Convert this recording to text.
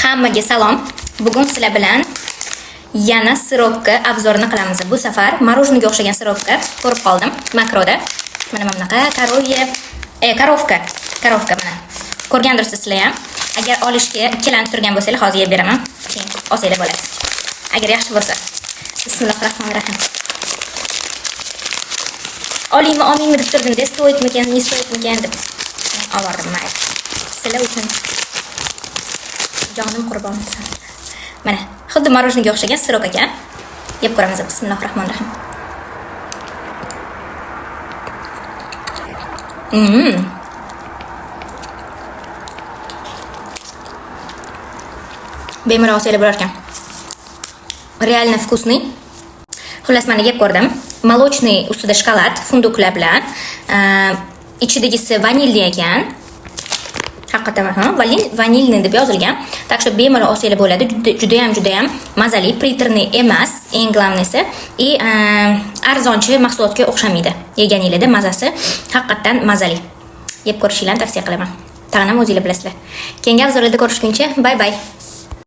Hammaga salom. Bugun sizlar bilan yana siropga obzorini qilamiz. Bu safar morojniga o'xshagan siropga ko'rib qoldim makroda. Mana bunaqa korovka mana. Ko'rgandirsiz sizlar ham. Agar olishga ikkilanib turgan bo'lsangiz, hozir yeb beraman. Keyin olsanglar bo'ladi. Agar yaxshi bo'lsa. Bismillahirrohmanirrohim. Olingmi, olmangmi deb turdim. Stoyitmikan, ne stoyitmikan deb oldim mayli. Sizlar uchun jonim qurbon bo'lsin. Mana, xuddi morojniga o'xshagan sirop ekan. Yeb ko'ramiz. Bismillahirrohmanirrohim. Bemalol olsanglar bo'lar ekan. Реально вкусный. Xullas mana yeb ko'rdim. Молочный ustida shokolad, funduklar bilan, ichidagisi vanilli ekan. Haqiqatan vanilni deb yozilgan. Так что bemalol olsanglar bo'ladi. Juda ham mazali, приторный emas, eng главныйsi. И arzonchi mahsulotga o'xshamaydi. Yeganingizda mazasi haqiqatan mazali. Yeb ko'rishinglarni tavsiya qilaman. Tag'in ham o'zingizlar bilasizlar. Keyingi obzorlarda ko'rishguncha, bye bye.